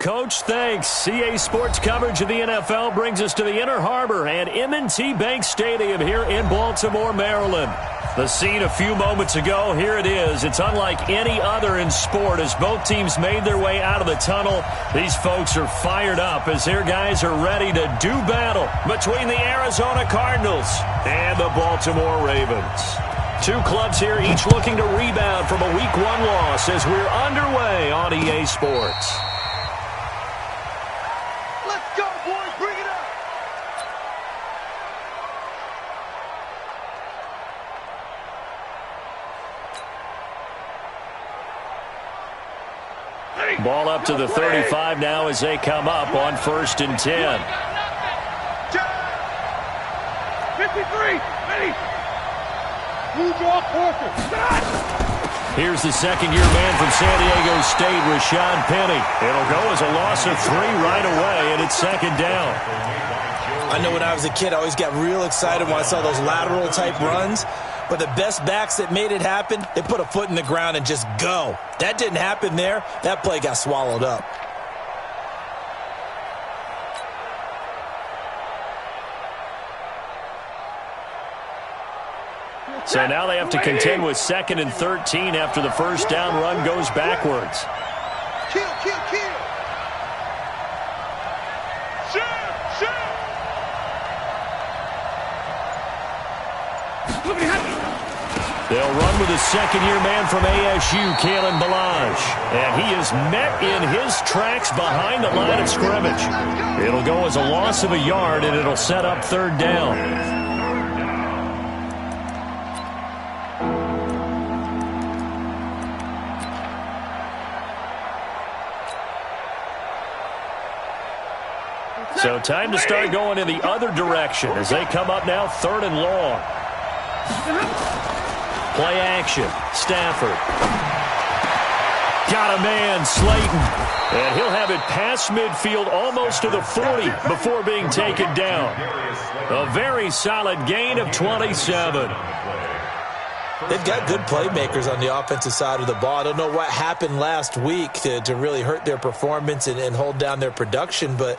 Coach, thanks. CA Sports coverage of the NFL brings us to the Inner Harbor and M&T Bank Stadium here in Baltimore, Maryland. The scene a few moments ago, here it is. It's unlike any other in sport as both teams made their way out of the tunnel. These folks are fired up as their guys are ready to do battle between the Arizona Cardinals and the Baltimore Ravens. Two clubs here, each looking to rebound from a Week 1 loss as we're underway on EA Sports. Ball up to the 35 now as they come up on 1st and 10. 53, ready. Here's the second-year man from San Diego State, Rashad Penny. It'll go as a loss of 3 right away, and it's 2nd down. I know when I was a kid, I always got real excited when I saw those lateral-type runs. But the best backs that made it happen, they put a foot in the ground and just go. That didn't happen there. That play got swallowed up. So now they have to contend with 2nd and 13 after the first down run goes backwards. Kill. They'll run with a second-year man from ASU, Kalen Ballage. And he is met in his tracks behind the line of scrimmage. It'll go as a loss of a yard, and it'll set up 3rd down. So time to start going in the other direction as they come up now 3rd and long. Play action. Stafford. Got a man, Slayton. And he'll have it past midfield almost to the 40 before being taken down. A very solid gain of 27. They've got good playmakers on the offensive side of the ball. I don't know what happened last week to really hurt their performance and hold down their production, but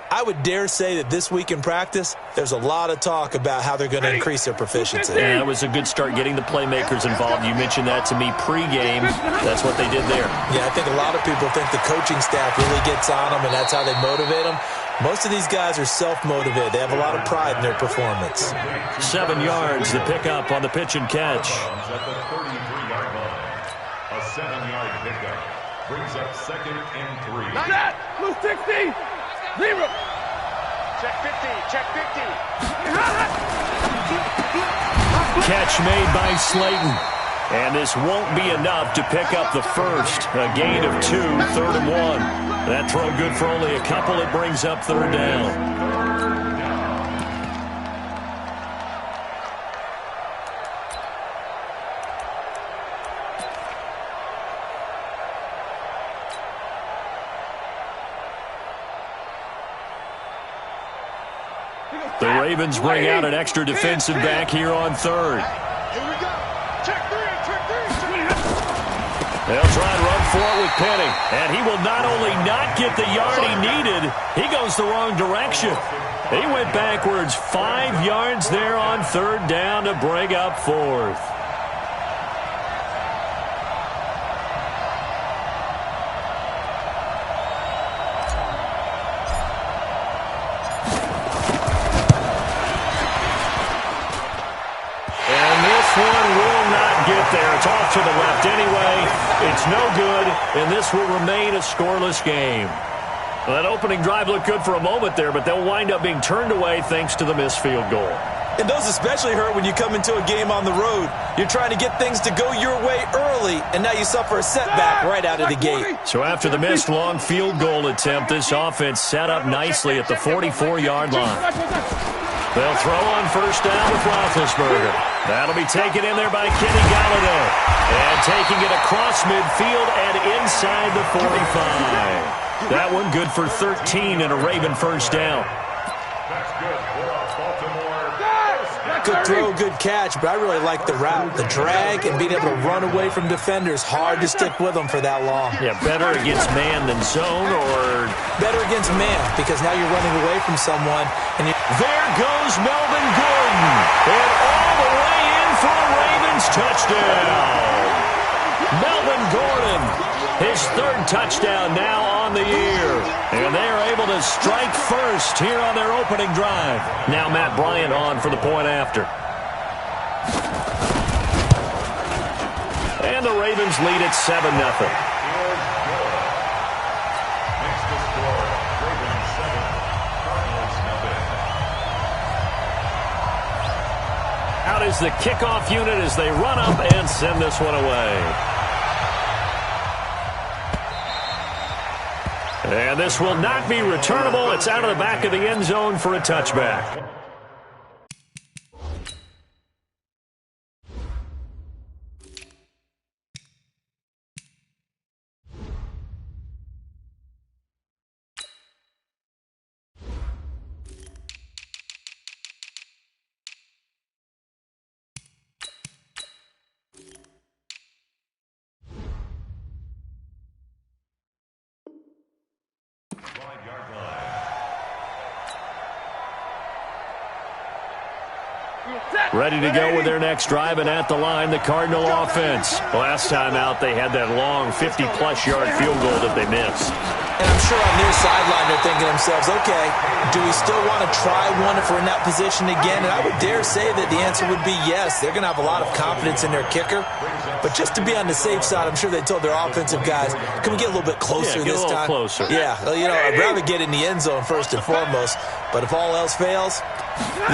I would dare say that this week in practice, there's a lot of talk about how they're going to increase their proficiency. Yeah, that was a good start getting the playmakers involved. You mentioned that to me pregame. That's what they did there. Yeah, I think a lot of people think the coaching staff really gets on them, and that's how they motivate them. Most of these guys are self-motivated. They have a lot of pride in their performance. 7 yards, the pickup on the pitch and catch. At the 33-yard line. A 7-yard pickup brings up 2nd and 3. Not that. Blue 60. 0. Check 50. Catch made by Slayton. And this won't be enough to pick up the first. A gain of 2, 3rd and 1. That throw good for only a couple. It brings up 3rd down. The Ravens bring out an extra defensive back here on 3rd. Here we go. Check 3. They'll try and run for it with Penny. And he will not only not get the yard he needed, he goes the wrong direction. He went backwards 5 yards there on 3rd down to bring up 4th. There. It's off to the left anyway. It's no good, and this will remain a scoreless game. Well, that opening drive looked good for a moment there, but they'll wind up being turned away thanks to the missed field goal. And those especially hurt when you come into a game on the road. You're trying to get things to go your way early, and now you suffer a setback right out of the gate. So after the missed long field goal attempt, this offense set up nicely at the 44-yard line. They'll throw on 1st down with Roethlisberger. That'll be taken in there by Kenny Galladay. And taking it across midfield and inside the 45. That one good for 13 and a Raven 1st down. That's good for a Baltimore. good throw, good catch, but I really like the route, the drag, and being able to run away from defenders. Hard to stick with them for that long. Yeah, better against man than zone, or better against man, because now you're running away from someone. And there goes Melvin Gordon, and all the way in for a Ravens touchdown. Melvin Gordon, his third touchdown now on the year. And they are able to strike first here on their opening drive. Now Matt Bryant on for the point after. And the Ravens lead at 7-0. Out is the kickoff unit as they run up and send this one away. And this will not be returnable. It's out of the back of the end zone for a touchback. Ready to go with their next drive, and at the line, the Cardinal offense. Last time out, they had that long 50-plus yard field goal that they missed. And I'm sure on their sideline they're thinking to themselves, okay, do we still want to try one if we're in that position again? And I would dare say that the answer would be yes. They're going to have a lot of confidence in their kicker. But just to be on the safe side, I'm sure they told their offensive guys, can we get a little bit closer this time? Closer. Yeah, well, you know, I'd rather get in the end zone first and foremost. But if all else fails,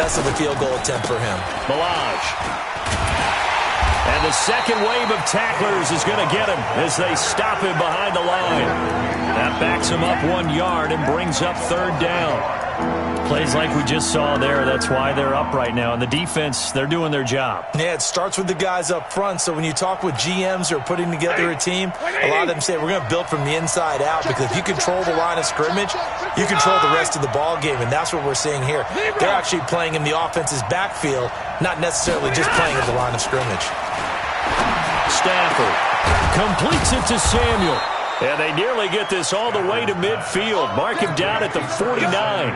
less of a field goal attempt for him. Milage. And the second wave of tacklers is going to get him as they stop him behind the line. That backs him up 1 yard and brings up third down. Plays like we just saw there. That's why they're up right now. And the defense, they're doing their job. Yeah, it starts with the guys up front. So when you talk with GMs who are putting together a team, a lot of them say we're going to build from the inside out, because if you control the line of scrimmage, you control the rest of the ball game. And that's what we're seeing here. They're actually playing in the offense's backfield, not necessarily just playing at the line of scrimmage. Stafford completes it to Samuel. And they nearly get this all the way to midfield. Mark him down at the 49.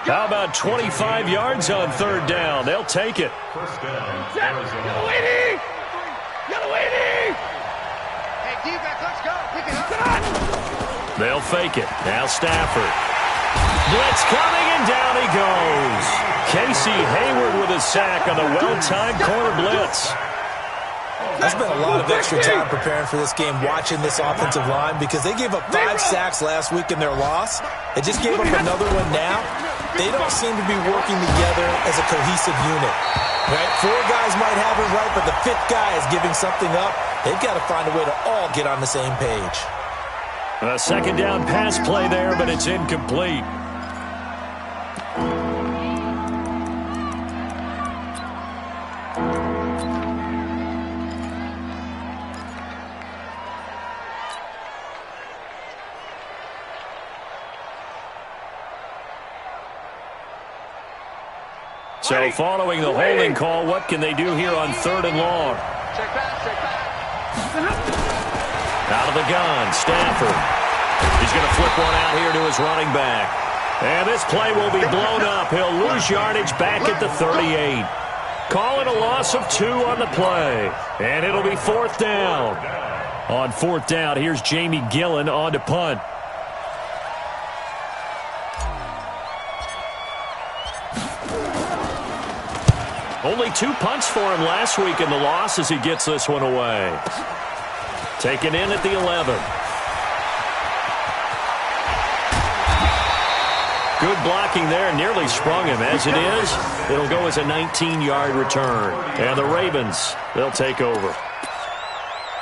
How about 25 yards on third down? They'll take it. First down, Arizona. Hey, defense, let's go. They'll fake it. Now Stafford. Blitz coming, and down he goes. Casey Hayward with a sack on the well-timed corner blitz. I spent a lot of extra time preparing for this game, watching this offensive line, because they gave up 5 sacks last week in their loss. They just gave up another one now. They don't seem to be working together as a cohesive unit. Right? 4 guys might have it right, but the 5th guy is giving something up. They've got to find a way to all get on the same page. A second down pass play there, but it's incomplete. So following the holding call, what can they do here on third and long? Check back. Out of the gun, Stafford. He's going to flip one out here to his running back. And this play will be blown up. He'll lose yardage back at the 38. Call it a loss of 2 on the play. And it'll be fourth down. On fourth down, here's Jamie Gillen on to punt. Only 2 punts for him last week in the loss as he gets this one away. Taken in at the 11. Good blocking there. Nearly sprung him. As it is, it'll go as a 19-yard return. And the Ravens, they'll take over.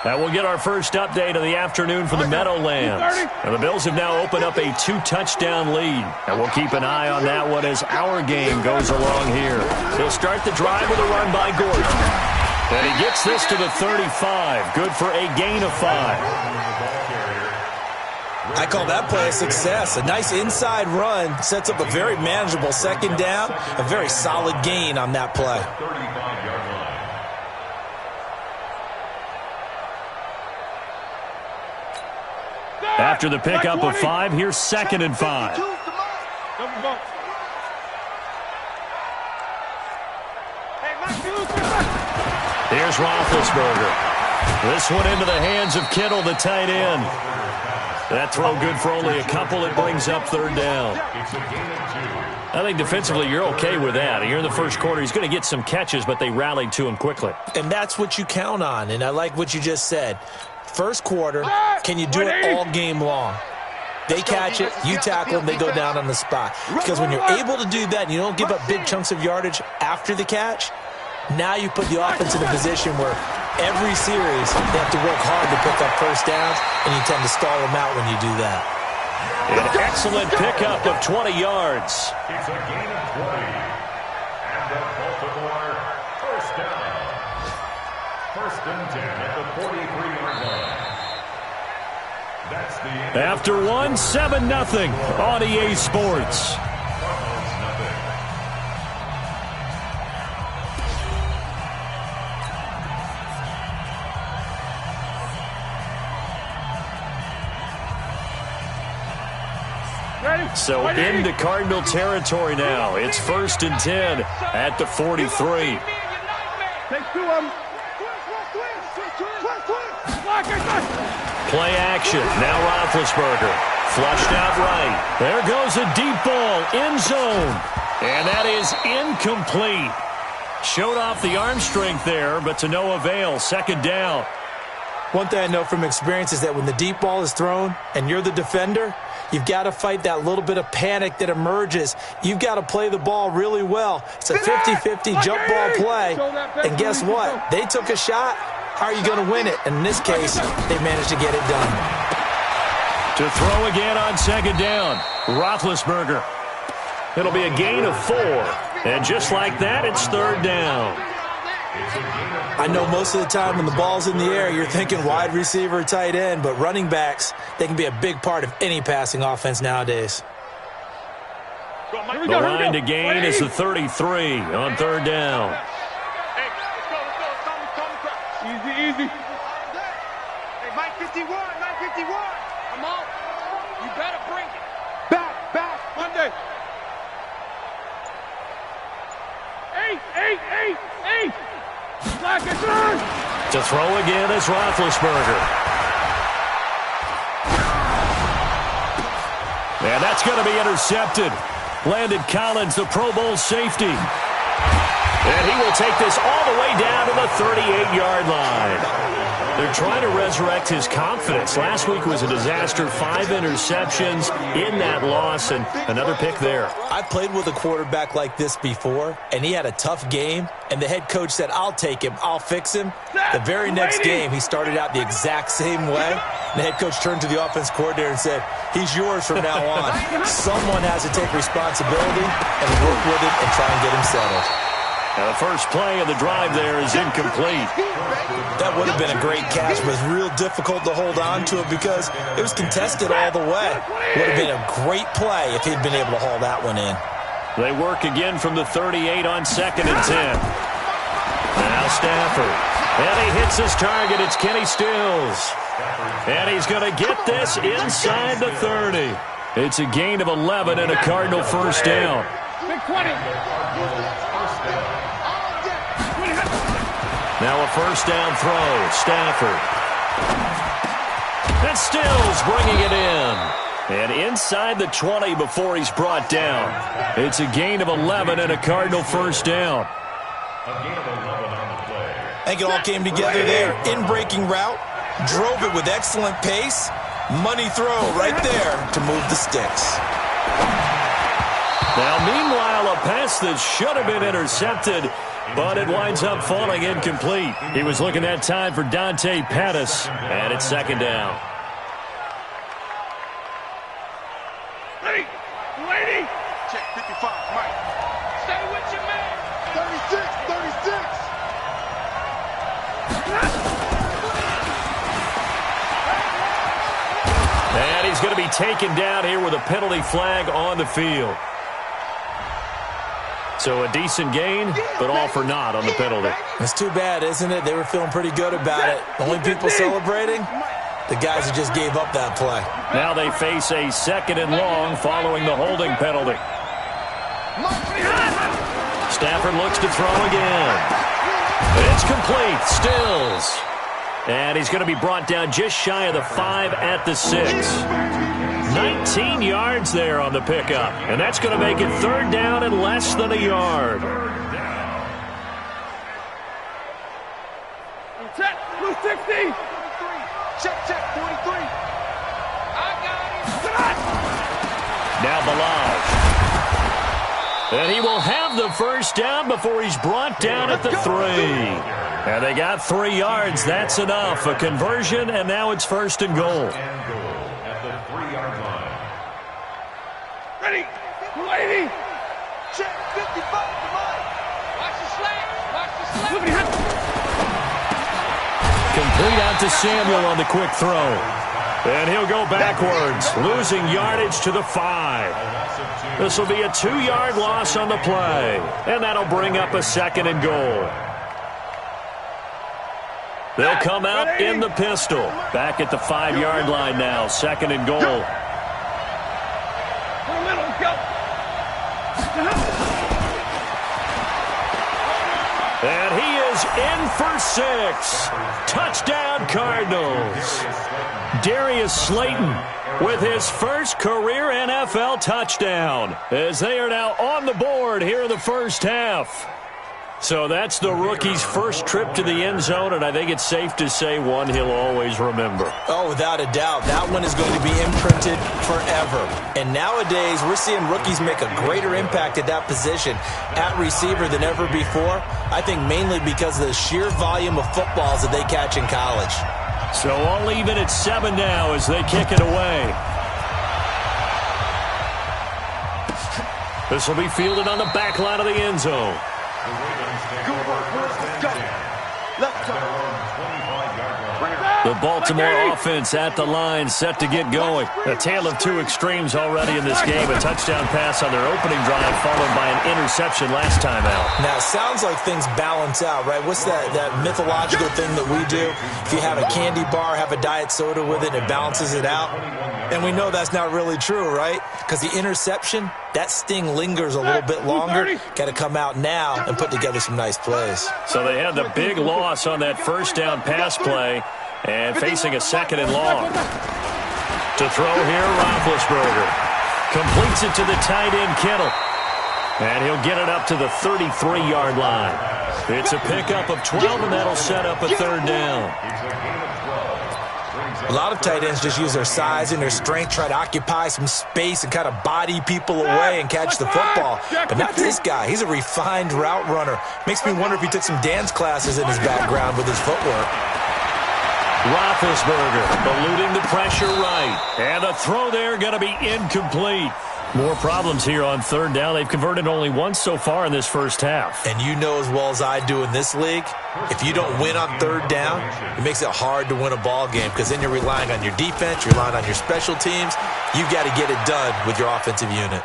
And we'll get our first update of the afternoon from the Meadowlands. And the Bills have now opened up a 2-touchdown lead. And we'll keep an eye on that one as our game goes along here. They'll start the drive with a run by Gordon. And he gets this to the 35. Good for a gain of 5. I call that play a success. A nice inside run sets up a very manageable second down, a very solid gain on that play. 35-yard line. After the pickup of 5, here's 2nd and 5. Here's Roethlisberger. This one into the hands of Kittle, the tight end. That throw good for only a couple. It brings up 3rd down. I think defensively you're okay with that. Here in the first quarter, he's going to get some catches, but they rallied to him quickly. And that's what you count on, and I like what you just said. First quarter, can you do it all game long? They catch it, you tackle them, they go down on the spot. Because when you're able to do that and you don't give up big chunks of yardage after the catch, now you put the offense in a position where every series they have to work hard to pick up first downs, and you tend to stall them out when you do that. An excellent pickup of 20 yards. It's a gain of 20. And the Baltimore first down. 1st and 10 at the 43-yard line. That's the end. After 1, 7-0 on EA Sports. So into Cardinal territory now. It's 1st and 10 at the 43. Take 2 of them. Play action. Now Roethlisberger. Flushed out right. There goes a deep ball. End zone. And that is incomplete. Showed off the arm strength there, but to no avail. 2nd down. One thing I know from experience is that when the deep ball is thrown and you're the defender, you've got to fight that little bit of panic that emerges. You've got to play the ball really well. It's a 50-50 jump ball play. And guess what? They took a shot. How are you going to win it? And in this case, they managed to get it done. To throw again on 2nd down. Roethlisberger. It'll be a gain of 4. And just like that, it's 3rd down. I know most of the time when the ball's in the air, you're thinking wide receiver, tight end, but running backs, they can be a big part of any passing offense nowadays. The line to gain is the 33 on 3rd down. Easy. Hey, Mike 51. I'm out. You better bring it. Back. Monday. 8. To throw again is Roethlisberger. And that's going to be intercepted. Landon Collins, the Pro Bowl safety. And he will take this all the way down to the 38-yard line. They're trying to resurrect his confidence. Last week was a disaster. 5 interceptions in that loss, and another pick there. I played with a quarterback like this before, and he had a tough game, and the head coach said, I'll take him, I'll fix him. The very next game, he started out the exact same way. The head coach turned to the offense coordinator and said, he's yours from now on. Someone has to take responsibility and work with it and try and get him settled. Now the first play of the drive there is incomplete. That would have been a great catch, but it was real difficult to hold on to it because it was contested all the way. Would have been a great play if he'd been able to haul that one in. They work again from the 38 on 2nd and 10. Now Stafford. And he hits his target. It's Kenny Stills. And he's going to get this inside the 30. It's a gain of 11 and a Cardinal first down. Now a first down throw. Stafford. And Stills bringing it in. And inside the 20 before he's brought down. It's a gain of 11 and a Cardinal first down. A gain of 11 on the play. I think it all came together there. In-breaking route. Drove it with excellent pace. Money throw right there to move the sticks. Now, meanwhile, a pass that should have been intercepted, but it winds up falling incomplete. He was looking that time for Dante Pettis, and it's 2nd down. Ready. Check 55, Mike. Stay with your man. 36. And he's going to be taken down here with a penalty flag on the field. So a decent gain, but all for naught on the penalty. It's too bad, isn't it? They were feeling pretty good about it. Only people celebrating? The guys who just gave up that play. Now they face a 2nd and long following the holding penalty. Stafford looks to throw again. It's complete. Stills. And he's going to be brought down just shy of the 5 at the 6. 19 yards there on the pickup. And that's going to make it 3rd down and less than a yard. Check, blue 60. Check, 43. I got it. Now Balaj. And he will have the first down before he's brought down at the 3. And they got 3 yards. That's enough. A conversion, and now it's 1st and goal. At the 3-yard line. Ready. 280. Check, 55. Watch the slant. Watch the slant. Complete out to Samuel on the quick throw. And he'll go backwards, losing yardage to the 5. This will be a 2-yard loss on the play. And that'll bring up a 2nd and goal. They'll come out in the pistol. Back at the 5-yard line now. 2nd and goal. And he is in for 6. Touchdown, Cardinals. Darius Slayton with his first career NFL touchdown, as they are now on the board here in the first half. So that's the rookie's first trip to the end zone, and I think it's safe to say one he'll always remember. Oh, without a doubt. That one is going to be imprinted forever. And nowadays, we're seeing rookies make a greater impact at that position at receiver than ever before. I think mainly because of the sheer volume of footballs that they catch in college. So all even at 7 now as they kick it away. This will be fielded on the back line of the end zone. The Baltimore offense at the line, set to get going. A tale of 2 extremes already in this game. A touchdown pass on their opening drive, followed by an interception last time out. Now, it sounds like things balance out, right? What's that mythological thing that we do? If you have a candy bar, have a diet soda with it, it balances it out. And we know that's not really true, right? Because the interception, that sting lingers a little bit longer. Got to come out now and put together some nice plays. So they had the big loss on that first down pass play, and facing a 2nd and long. To throw here, Roethlisberger. Completes it to the tight end, Kittle. And he'll get it up to the 33-yard line. It's a pickup of 12, and that'll set up a 3rd down. A lot of tight ends just use their size and their strength, try to occupy some space and kind of body people away and catch the football. But not this guy. He's a refined route runner. Makes me wonder if he took some dance classes in his background with his footwork. Roethlisberger eluding the pressure right. And a throw there going to be incomplete. More problems here on 3rd down. They've converted only once so far in this first half. And you know as well as I do in this league, if you don't win on 3rd down, it makes it hard to win a ball game because then you're relying on your defense, you're relying on your special teams. You've got to get it done with your offensive unit.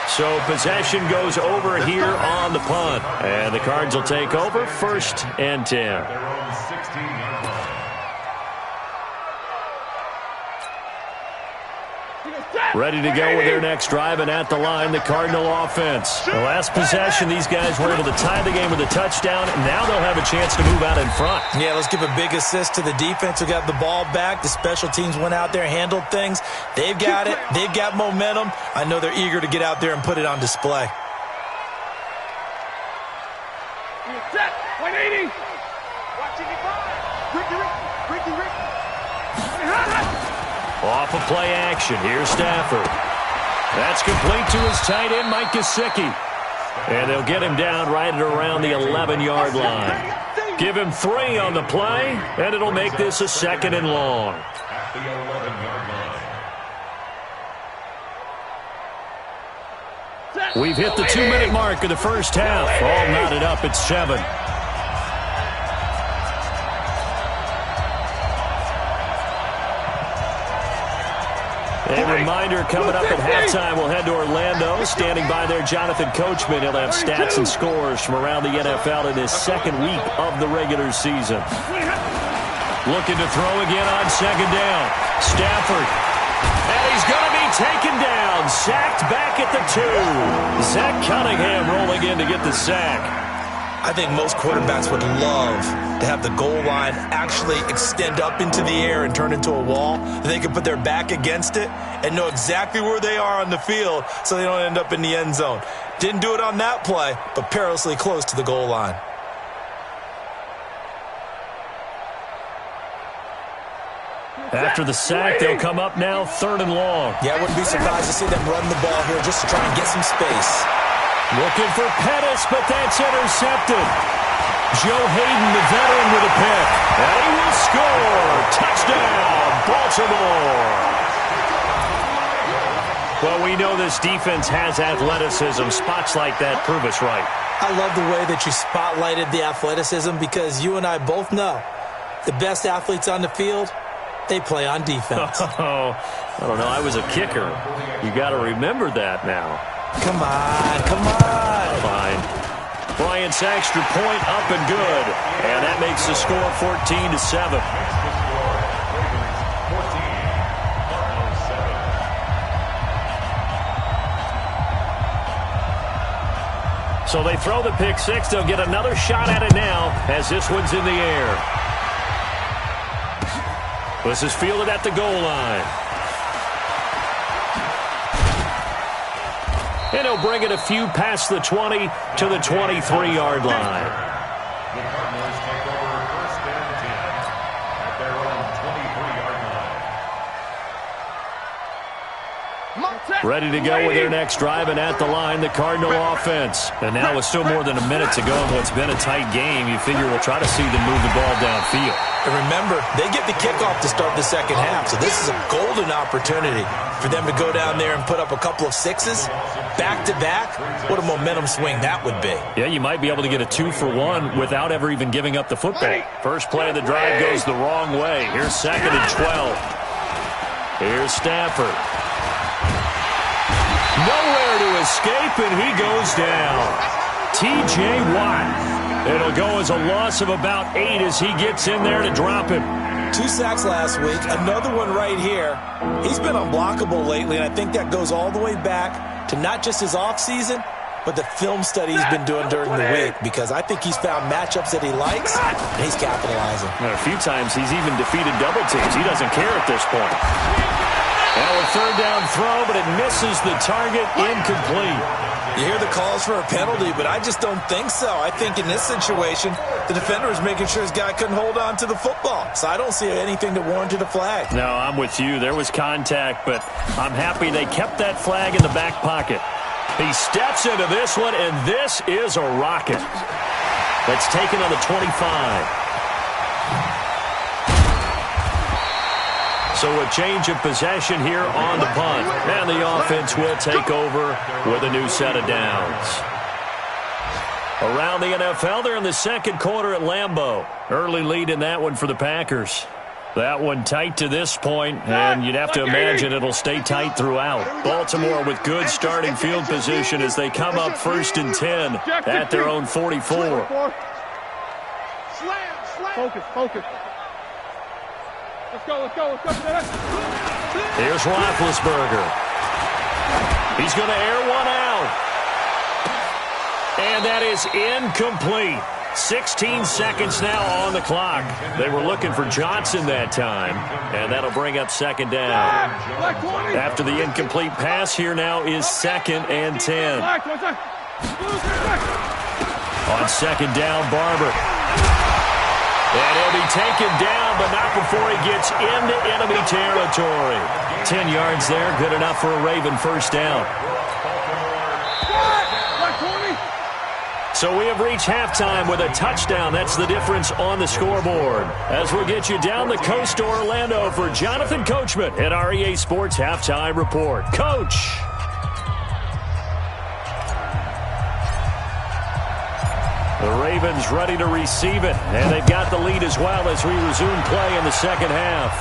So possession goes over here on the punt. And the Cards will take over 1st and 10. Ready to go with their next drive, and at the line, the Cardinal offense. The last possession, these guys were able to tie the game with a touchdown, and now they'll have a chance to move out in front. Yeah, let's give a big assist to the defense who got the ball back. The special teams went out there, handled things. They've got it. They've got momentum. I know they're eager to get out there and put it on display. 180. Watch it, Ricky. Off of play action. Here's Stafford. That's complete to his tight end, Mike Gesicki. And they'll get him down right at around the 11-yard line. Give him 3 on the play, and it'll make this a 2nd and long. At the 11-yard line. We've hit the 2-minute mark of the first half. All knotted up at 7. A reminder coming up at halftime, we'll head to Orlando. Standing by there, Jonathan Coachman. He'll have stats and scores from around the NFL in his second week of the regular season. Looking to throw again on second down. Stafford. And he's going to be taken down. Sacked back at the 2. Zach Cunningham rolling in to get the sack. I think most quarterbacks would love to have the goal line actually extend up into the air and turn into a wall. They can put their back against it and know exactly where they are on the field so they don't end up in the end zone. Didn't do it on that play, but perilously close to the goal line. After the sack, they'll come up now 3rd and long. Yeah, I wouldn't be surprised to see them run the ball here just to try and get some space. Looking for Pettis, but that's intercepted. Joe Hayden, the veteran, with a pick. And he will score. Touchdown, Baltimore. Well, we know this defense has athleticism. Spots like that prove us right. I love the way that you spotlighted the athleticism because you and I both know the best athletes on the field, they play on defense. Oh, I don't know. I was a kicker. You got to remember that now. Come on, come on. Fine. Bryant's extra point up and good. And that makes the score 14-7. So they throw the pick six. They'll get another shot at it now as this one's in the air. This is fielded at the goal line. And he'll bring it a few past the 20 to the 23-yard line. The Cardinals take over 1st and 10 at their own 23-yard line. Ready to go with their next drive, and at the line, the Cardinal offense. And now with still more than a minute to go in what's been a tight game, you figure we'll try to see them move the ball downfield. And remember, they get the kickoff to start the second half, so this is a golden opportunity for them to go down there and put up a couple of sixes back-to-back. What a momentum swing that would be. Yeah, you might be able to get a 2-for-1 without ever even giving up the football. First play of the drive goes the wrong way. Here's 2nd and 12. Here's Stafford. Nowhere to escape, and he goes down. T.J. Watt. It'll go as a loss of about 8 as he gets in there to drop him. 2 sacks last week, another one right here. He's been unblockable lately, and I think that goes all the way back to not just his offseason, but the film study he's been doing during the week, because I think he's found matchups that he likes, and he's capitalizing. And a few times he's even defeated double teams. He doesn't care at this point. Now a 3rd down throw, but it misses the target, incomplete. You hear the calls for a penalty, but I just don't think so. I think in this situation, the defender is making sure his guy couldn't hold on to the football. So I don't see anything that warranted a flag. No, I'm with you. There was contact, but I'm happy they kept that flag in the back pocket. He steps into this one, and this is a rocket. That's taken on the 25. So a change of possession here on the punt. And the offense will take over with a new set of downs. Around the NFL, they're in the second quarter at Lambeau. Early lead in that one for the Packers. That one tight to this point, and you'd have to imagine it'll stay tight throughout. Baltimore with good starting field position as they come up 1st and 10 at their own 44. Focus. Let's go. Here's Roethlisberger. He's going to air one out. And that is incomplete. 16 seconds now on the clock. They were looking for Johnson that time, and that'll bring up 2nd down. After the incomplete pass, here now is 2nd and 10. On 2nd down, Barber. And he'll be taken down, but not before he gets into enemy territory. 10 yards there, good enough for a Raven 1st down. So we have reached halftime with a touchdown. That's the difference on the scoreboard. As we'll get you down the coast to Orlando for Jonathan Coachman at our EA Sports Halftime Report. Coach! The Ravens ready to receive it, and they've got the lead as well as we resume play in the second half.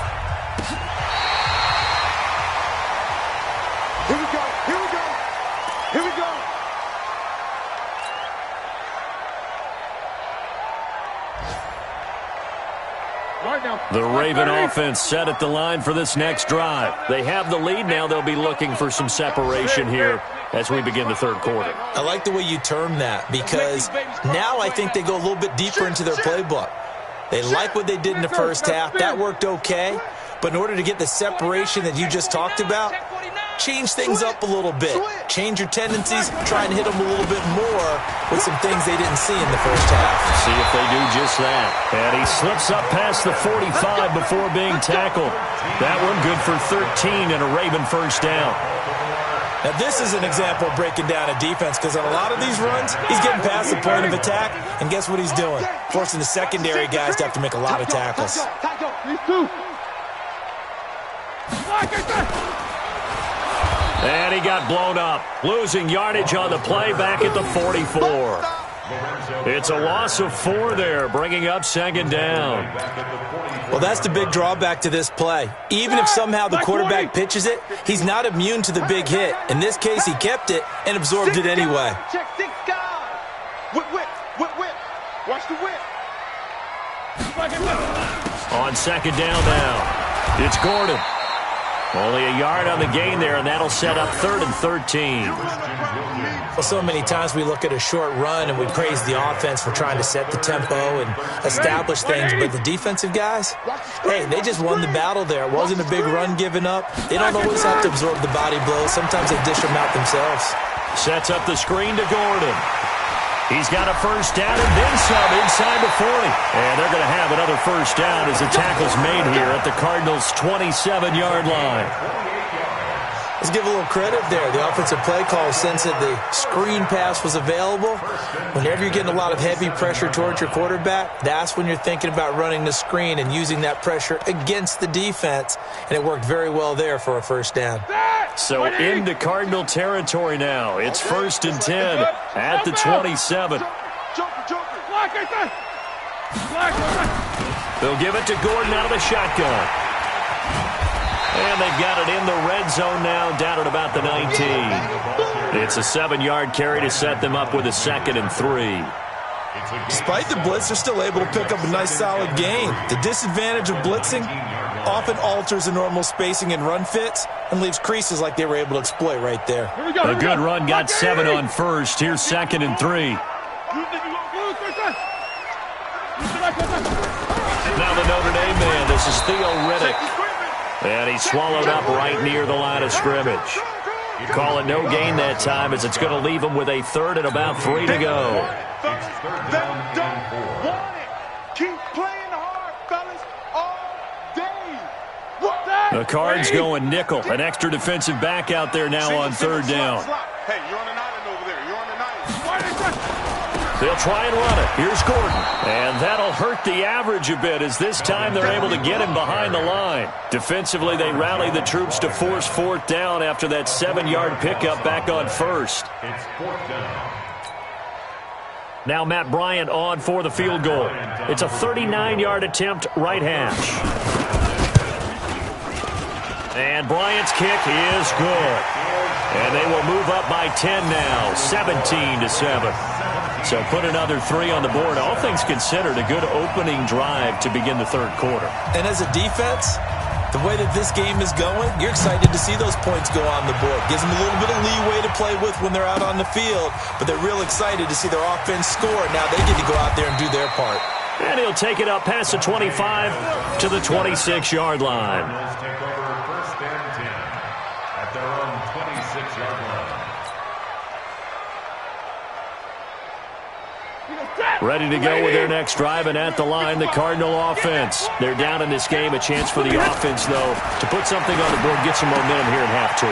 The Raven offense set at the line for this next drive. They have the lead now. They'll be looking for some separation here as we begin the third quarter. I like the way you term that, because now I think they go a little bit deeper into their playbook. They like what they did in the first half. That worked okay. But in order to get the separation that you just talked about, change things up a little bit. Change your tendencies, try and hit them a little bit more with some things they didn't see in the first half. See if they do just that. And he slips up past the 45 before being tackled. That one good for 13 and a Raven first down. Now this is an example of breaking down a defense, because on a lot of these runs, he's getting past the point of attack, and guess what he's doing? Forcing the secondary guys to have to make a lot of tackles. And he got blown up, losing yardage on the play back at the 44. It's a loss of 4 there, bringing up second down. Well, that's the big drawback to this play. Even if somehow the quarterback pitches it, he's not immune to the big hit. In this case, he kept it and absorbed it anyway. Check 6 guys. Whip. Watch the whip. On second down now, it's Gordon. Only a yard on the gain there, and that'll set up 3rd and 13. Well, so many times we look at a short run and we praise the offense for trying to set the tempo and establish things, but the defensive guys, hey, they just won the battle there. It wasn't a big run given up. They don't always have to absorb the body blows. Sometimes they dish them out themselves. Sets up the screen to Gordon. He's got a first down and then some inside the 40. And they're going to have another first down as the tackle's made here at the Cardinals' 27-yard line. Let's give a little credit there. The offensive play call sensed that the screen pass was available. Whenever you're getting a lot of heavy pressure towards your quarterback, that's when you're thinking about running the screen and using that pressure against the defense. And it worked very well there for a first down. So into Cardinal territory now. It's 1st and 10 at the 27. They'll give it to Gordon out of the shotgun. And they've got it in the red zone now, down at about the 19. It's a 7-yard carry to set them up with a 2nd and 3. Despite the blitz, they're still able to pick up a nice solid gain. The disadvantage of blitzing often alters the normal spacing and run fits and leaves creases like they were able to exploit right there. A good run got 7 on first. Here's 2nd and 3. Now the Notre Dame man. This is Theo Riddick. And he's swallowed up right near the line of scrimmage. Call it no gain that time, as it's going to leave him with a 3rd and about 3 to go. Keep playing hard, fellas, all day. The Cards going nickel. An extra defensive back out there now on 3rd down. Hey, you're on an island over there. You're on an island. They'll try and run it. Here's Gordon. And that'll hurt the average a bit, as this time they're able to get him behind the line. Defensively, they rally the troops to force 4th down after that 7-yard pickup back on 1st. It's 4th down. Now Matt Bryant on for the field goal. It's a 39-yard attempt, right hash. And Bryant's kick is good. And they will move up by 10 now, 17-7. So put another 3 on the board. All things considered, a good opening drive to begin the 3rd quarter. And as a defense, the way that this game is going, you're excited to see those points go on the board. Gives them a little bit of leeway to play with when they're out on the field, but they're real excited to see their offense score. Now they get to go out there and do their part. And he'll take it up past the 25 to the 26-yard line. Take over 1st and 10 at their own 26-yard line. Ready to go with their next drive, and at the line, the Cardinal offense. They're down in this game. A chance for the offense, though, to put something on the board, get some momentum here in half 2.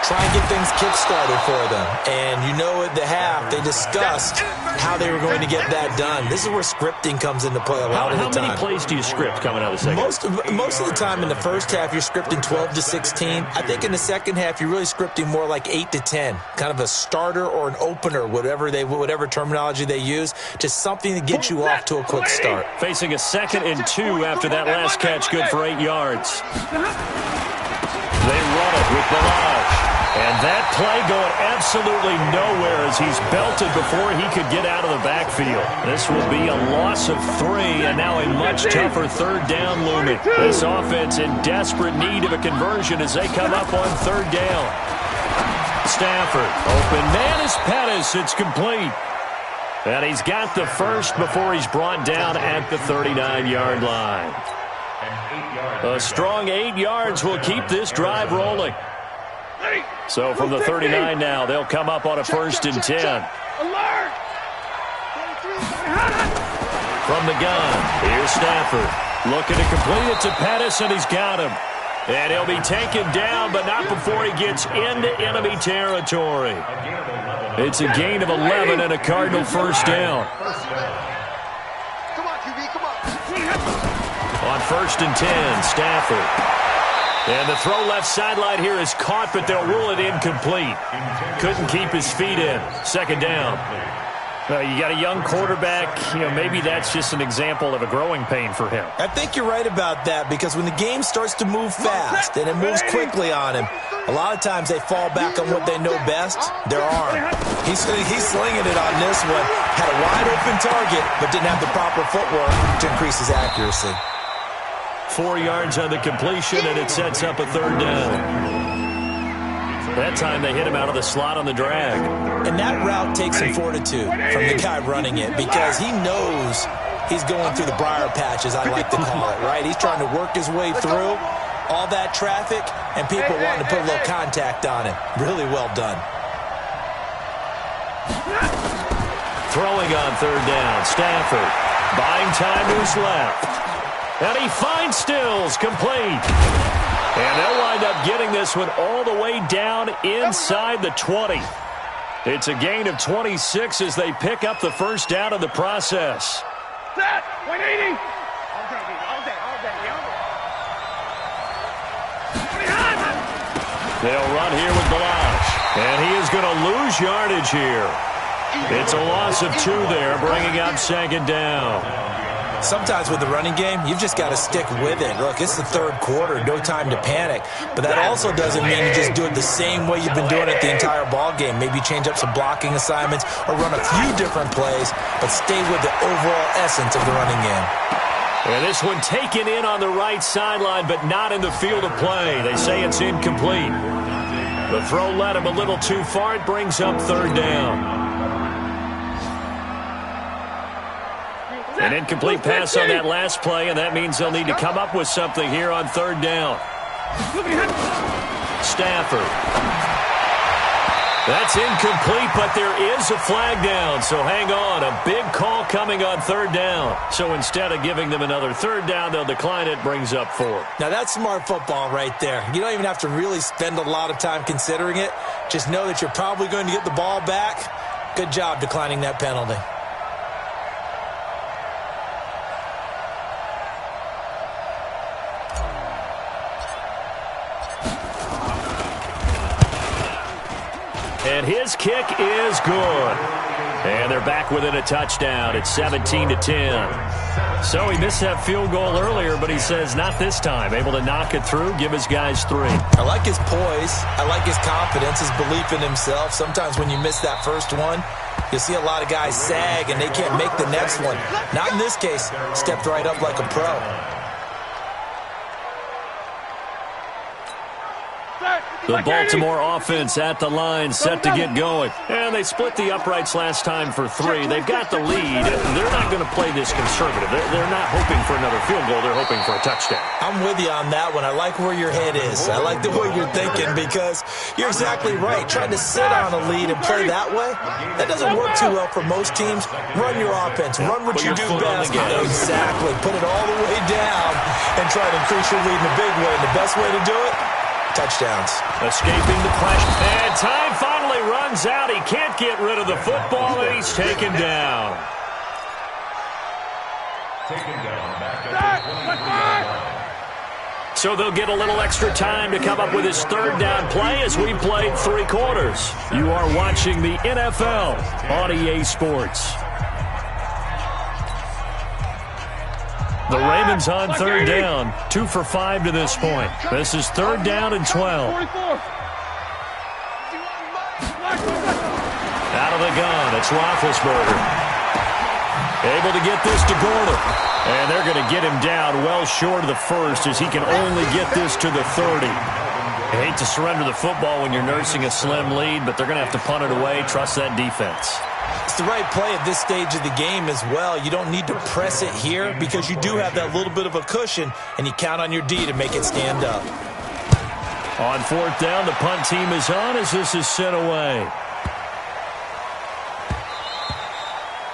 Try and get things kick-started for them. And you know at the half, they discussed how they were going to get that done. This is where scripting comes into play a lot of the time. How many plays do you script coming out of the second? Most of the time in the first half, you're scripting 12 to 16. I think in the second half, you're really scripting more like 8 to 10. Kind of a starter or an opener, whatever terminology they use. Just something to get you off to a quick start. Facing a 2nd and 2 after that last catch, good for 8 yards. They run it with Balaj. And that play going absolutely nowhere as he's belted before he could get out of the backfield. This will be a loss of 3, and now a much tougher third down looming. This offense in desperate need of a conversion as they come up on third down. Stafford, open man is Pettis. It's complete. And he's got the first before he's brought down at the 39-yard line. A strong 8 yards will keep this drive rolling. So from the 39 now, they'll come up on a 1st and 10. From the gun, here's Stafford. Looking to complete it to Pettis, and he's got him. And he'll be taken down, but not before he gets into enemy territory. It's a gain of 11 and a Cardinal first down. Come on, QB, come on. On 1st and 10, Stafford. And the throw left sideline here is caught, but they'll rule it incomplete. Couldn't keep his feet in. 2nd down. You got a young quarterback. Maybe that's just an example of a growing pain for him. I think you're right about that, because when the game starts to move fast and it moves quickly on him, a lot of times they fall back on what they know best, their arm. He's slinging it on this one. Had a wide open target, but didn't have the proper footwork to increase his accuracy. 4 yards on the completion, and it sets up a 3rd down. That time they hit him out of the slot on the drag. And that route takes some fortitude from the guy running it, because he knows he's going through the briar patch, as I like to call it, right? He's trying to work his way through all that traffic and people wanting to put a little contact on him. Really well done. Throwing on 3rd down, Stafford. Buying time to his left. And he finds Stills, complete. And they'll wind up getting this one all the way down inside the 20. It's a gain of 26 as they pick up the first down in the process. Set, 180. They'll run here with Balash. And he is going to lose yardage here. It's a loss of 2 there, bringing up 2nd down. Sometimes with the running game, you've just got to stick with it. Look, it's the 3rd quarter, no time to panic. But that also doesn't mean you just do it the same way you've been doing it the entire ball game. Maybe change up some blocking assignments or run a few different plays, but stay with the overall essence of the running game. And this one taken in on the right sideline, but not in the field of play. They say it's incomplete. The throw led him a little too far. It brings up 3rd down. An incomplete pass on that last play, and that means they'll need to come up with something here on 3rd down. Stafford. That's incomplete, but there is a flag down, so hang on. A big call coming on 3rd down. So instead of giving them another 3rd down, they'll decline it, brings up 4. Now that's smart football right there. You don't even have to really spend a lot of time considering it. Just know that you're probably going to get the ball back. Good job declining that penalty. And his kick is good. And they're back within a touchdown. It's 17-10. So he missed that field goal earlier, but he says not this time. Able to knock it through, give his guys 3. I like his poise. I like his confidence, his belief in himself. Sometimes when you miss that first one, you see a lot of guys sag and they can't make the next one. Not in this case. Stepped right up like a pro. The Baltimore offense at the line, set to get going. And they split the uprights last time for 3. They've got the lead. They're not going to play this conservative. They're not hoping for another field goal. They're hoping for a touchdown. I'm with you on that one. I like where your head is. I like the way you're thinking, because you're exactly right. Trying to sit on a lead and play that way, that doesn't work too well for most teams. Run your offense. Run what you do best. Exactly. Put it all the way down and try to increase your lead in a big way. And the best way to do it, touchdowns. Escaping the pressure. And time finally runs out. He can't get rid of the football, and he's taken down. So they'll get a little extra time to come up with his 3rd down play as we played 3 quarters. You are watching the NFL on EA Sports. The Ravens on 3rd down, 2 for 5 to this point. This is 3rd down and 12. gun. It's Roethlisberger. Able to get this to Gordon. And they're going to get him down well short of the first as he can only get this to the 30. I hate to surrender the football when you're nursing a slim lead, but they're going to have to punt it away. Trust that defense. It's the right play at this stage of the game as well. You don't need to press it here because you do have that little bit of a cushion, and you count on your D to make it stand up. On fourth down, the punt team is on as this is sent away.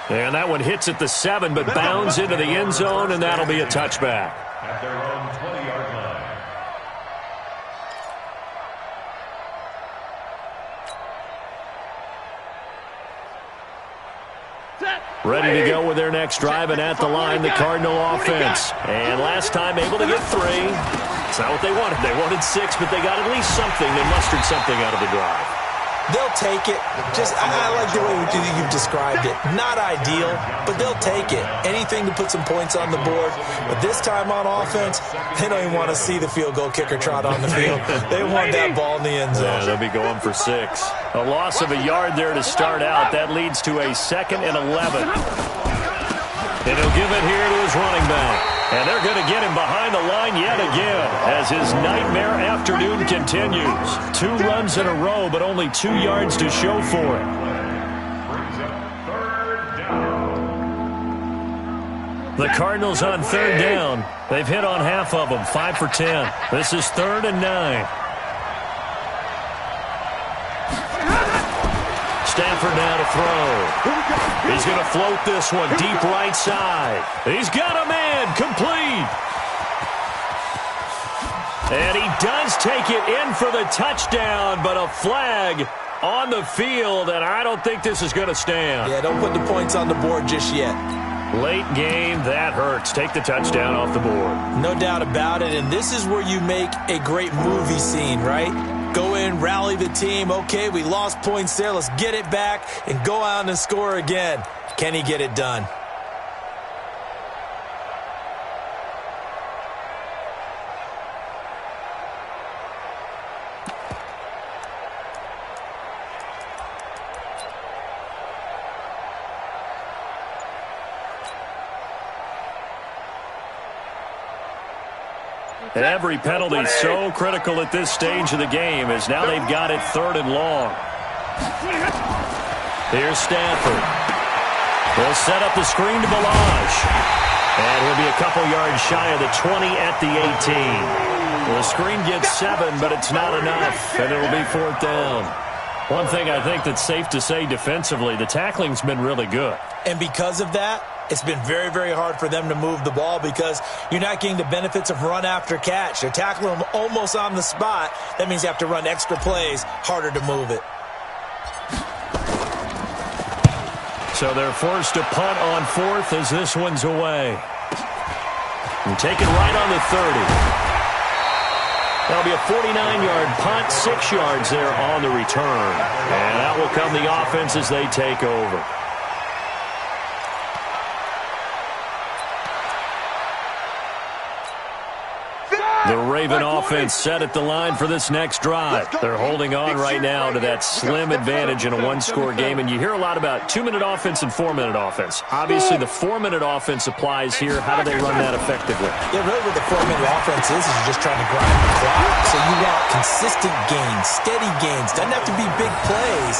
And that one hits at the 7, but bounds into the end zone, and that'll be a touchback. At their own 20-yard line. Ready to go with their next drive, and at the line, the Cardinal offense. And last time able to get 3. It's not what they wanted. They wanted 6, but they got at least something. They mustered something out of the drive. They'll take it. I like the way you've described it. Not ideal, but they'll take it. Anything to put some points on the board. But this time on offense, they don't even want to see the field goal kicker trot on the field. They want that ball in the end zone. Yeah, they'll be going for 6. A loss of a yard there to start out. That leads to a 2nd and 11. And he'll give it here to his running back. And they're going to get him behind the line yet again as his nightmare afternoon continues. 2 runs in a row, but only 2 yards to show for it. The Cardinals on 3rd down. They've hit on half of them, 5 for 10. This is 3rd and 9. Stafford now to throw. He's going to float this one deep right side. He's got a man complete. And he does take it in for the touchdown, but a flag on the field, and I don't think this is going to stand. Yeah, don't put the points on the board just yet. Late game, that hurts. Take the touchdown off the board. No doubt about it, and this is where you make a great movie scene, right? Go in, rally the team. Okay, we lost points there. Let's get it back and go out and score again. Can he get it done? Every penalty so critical at this stage of the game as now they've got it 3rd and long. Here's Stafford. They'll set up the screen to Balaj. And he'll be a couple yards shy of the 20 at the 18. Well, the screen gets 7, but it's not enough, and it'll be 4th down. One thing I think that's safe to say defensively, the tackling's been really good. And because of that, it's been very, very hard for them to move the ball because you're not getting the benefits of run after catch. They're tackling them almost on the spot. That means you have to run extra plays, harder to move it. So they're forced to punt on 4th as this one's away. And take it right on the 30. That'll be a 49-yard punt, 6 yards there on the return. And out will come the offense as they take over. The Raven offense set at the line for this next drive. They're holding on right now to that slim advantage in a one-score game. And you hear a lot about 2-minute offense and 4-minute offense. Obviously, the 4-minute offense applies here. How do they run that effectively? Yeah, really what the 4-minute offense is you're just trying to grind the clock. So you want consistent gains, steady gains. Doesn't have to be big plays,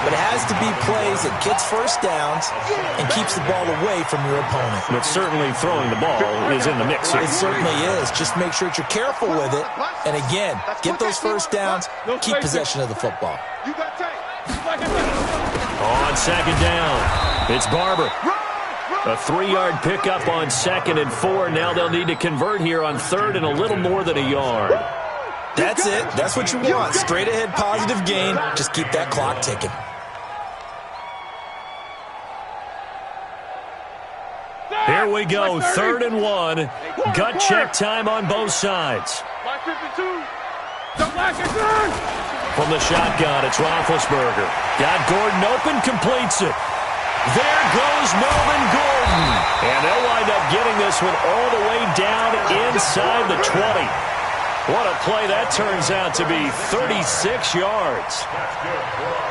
but it has to be plays that gets first downs and keeps the ball away from your opponent. But certainly throwing the ball is in the mix here. It certainly is. Just make sure you're careful with it. And again, get those first downs, keep possession of the football. On 2nd down, it's Barber. A 3-yard pickup on 2nd and 4. Now they'll need to convert here on 3rd and a little more than a yard. That's it. That's what you want. Straight ahead positive gain. Just keep that clock ticking. Here we go, 3rd and 1. Gut check time on both sides. From the shotgun, it's Roethlisberger. Got Gordon open, completes it. There goes Melvin Gordon. And they'll wind up getting this one all the way down inside the 20. What a play that turns out to be, 36 yards.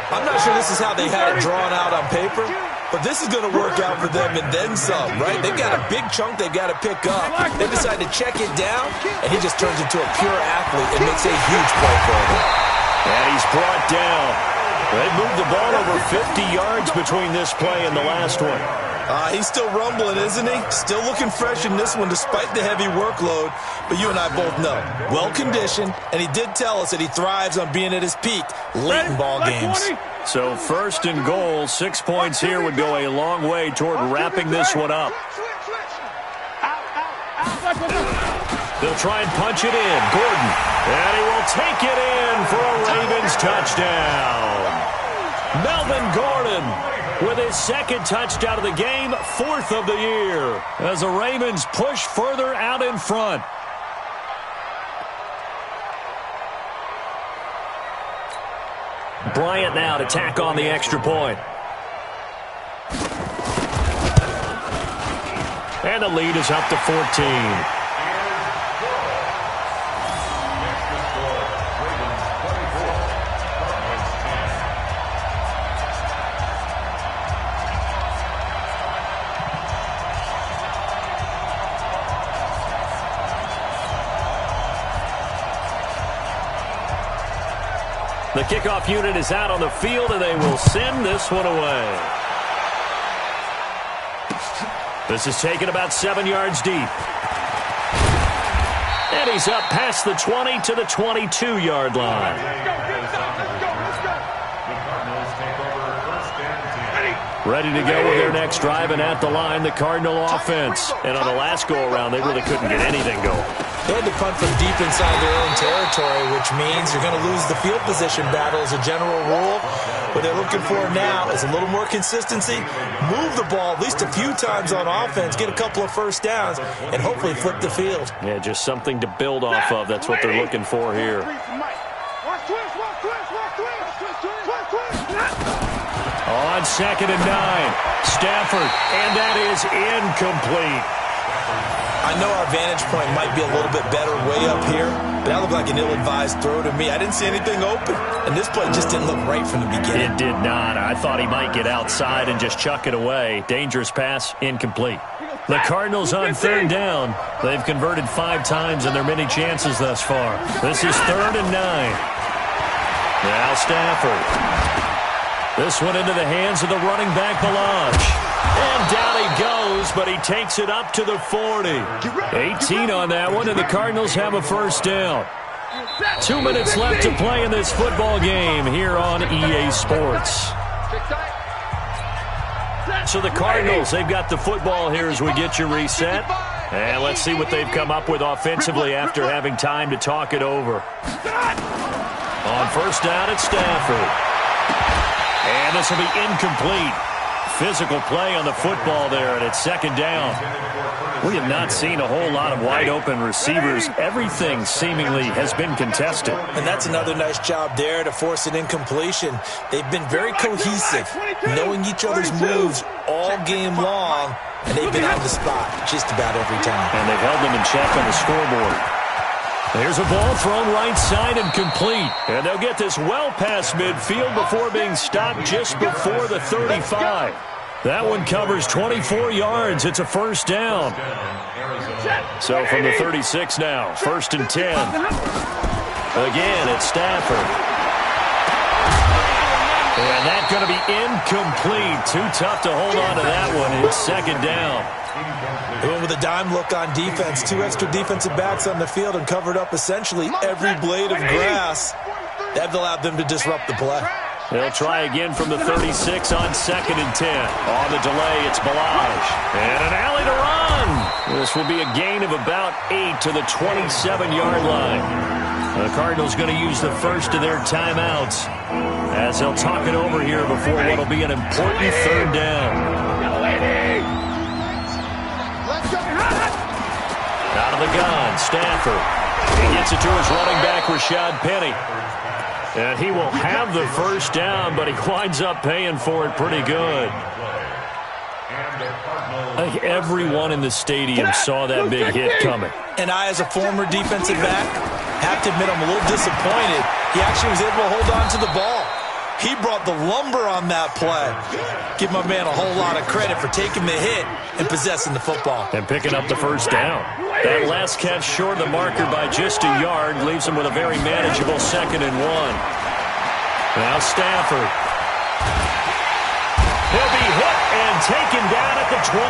I'm not sure this is how they had it drawn out on paper, but this is going to work out for them and then some, right? They've got a big chunk they've got to pick up. They decide to check it down, and he just turns into a pure athlete and makes a huge play for them. And he's brought down. They moved the ball over 50 yards between this play and the last one. He's still rumbling, isn't he? Still looking fresh in this one despite the heavy workload. But you and I both know, well-conditioned, and he did tell us that he thrives on being at his peak late in ball games. So first and goal, 6 points here would go a long way toward wrapping this one up. They'll try and punch it in. Gordon. And he will take it in for a Ravens touchdown. Melvin Gordon with his second touchdown of the game, 4th of the year, as the Ravens push further out in front. Bryant now to tack on the extra point. And the lead is up to 14. The kickoff unit is out on the field, and they will send this one away. This is taken about 7 yards deep. And he's up past the 20 to the 22-yard line. Ready to go with their next drive, and at the line, the Cardinal offense. And on the last go-around, they really couldn't get anything going. They had to punt from deep inside their own territory, which means you're going to lose the field position battle as a general rule. What they're looking for now is a little more consistency, move the ball at least a few times on offense, get a couple of first downs, and hopefully flip the field. Yeah, just something to build off of. That's what they're looking for here. On 2nd and 9, Stafford, and that is incomplete. I know our vantage point might be a little bit better way up here, but that looked like an ill-advised throw to me. I didn't see anything open, and this play just didn't look right from the beginning. It did not. I thought he might get outside and just chuck it away. Dangerous pass, incomplete. The Cardinals on 3rd down. They've converted 5 times in their many chances thus far. This is 3rd and 9. Now Stafford. This one into the hands of the running back, Melange. And down he goes, but he takes it up to the 40. 18 on that one, and the Cardinals have a first down. 2 minutes left to play in this football game here on EA Sports. So the Cardinals, they've got the football here as we get you reset. And let's see what they've come up with offensively after having time to talk it over. On first down, it's Stafford. And this will be incomplete. Physical play on the football there, and it's 2nd down. We have not seen a whole lot of wide-open receivers. Everything seemingly has been contested. And that's another nice job there to force an incompletion. They've been very cohesive, knowing each other's moves all game long, and they've been on the spot just about every time. And they've held them in check on the scoreboard. There's a ball thrown right side and complete. And they'll get this well past midfield before being stopped just before the 35. That one covers 24 yards. It's a first down. So from the 36 now, 1st and 10. Again, it's Stafford. And that's going to be incomplete. Too tough to hold on to that one. It's 2nd down. Going with a dime look on defense. 2 extra defensive backs on the field and covered up essentially every blade of grass. That allowed them to disrupt the play. They'll try again from the 36 on 2nd and 10. On the delay, it's Balaj. And an alley to run. This will be a gain of about 8 to the 27-yard line. The Cardinals going to use the first of their timeouts as they'll talk it over here before what will be an important 3rd down. Out of the gun, Stafford. He gets it to his running back, Rashad Penny. And he will have the first down, but he winds up paying for it pretty good. I think everyone in the stadium saw that big hit coming. And I, as a former defensive back, Have to admit, I'm a little disappointed. He actually was able to hold on to the ball. He brought the lumber on that play. Give my man a whole lot of credit for taking the hit and possessing the football. And picking up the first down. That last catch short of the marker by just a yard leaves him with a very manageable 2nd and 1. Now Stafford. He'll be hit and taken down at the 21.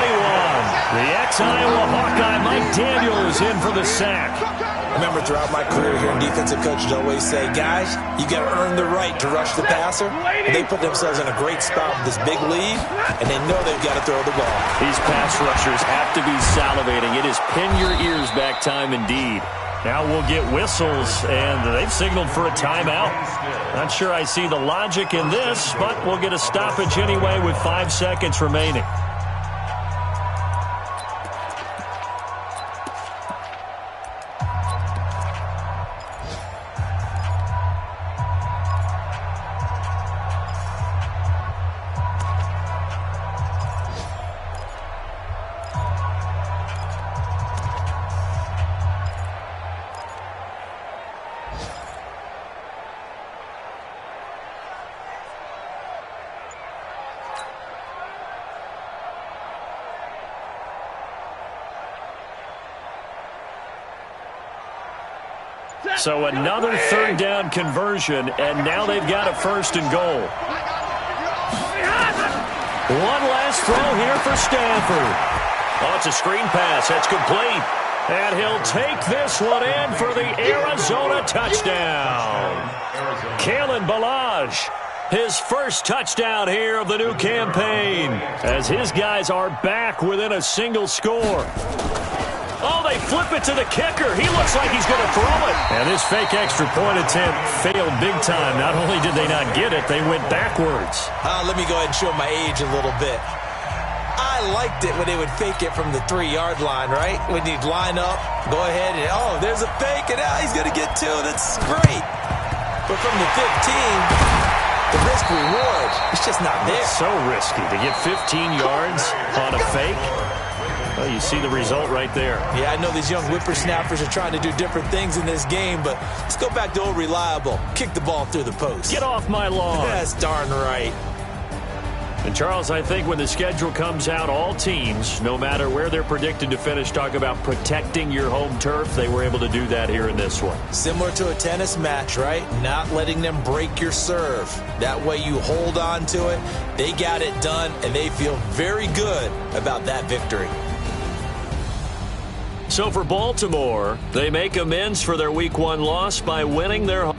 The ex-Iowa Hawkeye Mike Daniels in for the sack. I remember throughout my career hearing defensive coaches always say, guys, you got to earn the right to rush the passer. And they put themselves in a great spot with this big lead, and they know they've got to throw the ball. These pass rushers have to be salivating. It is pin your ears back time indeed. Now we'll get whistles, and they've signaled for a timeout. Not sure I see the logic in this, but we'll get a stoppage anyway with 5 seconds remaining. So another 3rd down conversion, and now they've got a 1st and goal. One last throw here for Stafford. Oh, it's a screen pass. That's complete. And he'll take this one in for the Arizona touchdown. Kalen Ballage, his first touchdown here of the new campaign, as his guys are back within a single score. Oh, they flip it to the kicker. He looks like he's going to throw it. And this fake extra point attempt failed big time. Not only did they not get it, they went backwards. Let me go ahead and show my age a little bit. I liked it when they would fake it from the 3-yard line, right? When you'd line up, go ahead and, oh, there's a fake, and now he's going to get 2. That's great. But from the 15, the risk reward, it's just not there. It's so risky to get 15 yards on a fake. Well, you see the result right there. Yeah, I know these young whippersnappers are trying to do different things in this game, but let's go back to old reliable. Kick the ball through the post. Get off my lawn. That's darn right. And, Charles, I think when the schedule comes out, all teams, no matter where they're predicted to finish, talk about protecting your home turf. They were able to do that here in this one. Similar to a tennis match, right? Not letting them break your serve. That way you hold on to it. They got it done, and they feel very good about that victory. So for Baltimore, they make amends for their Week 1 loss by winning their home.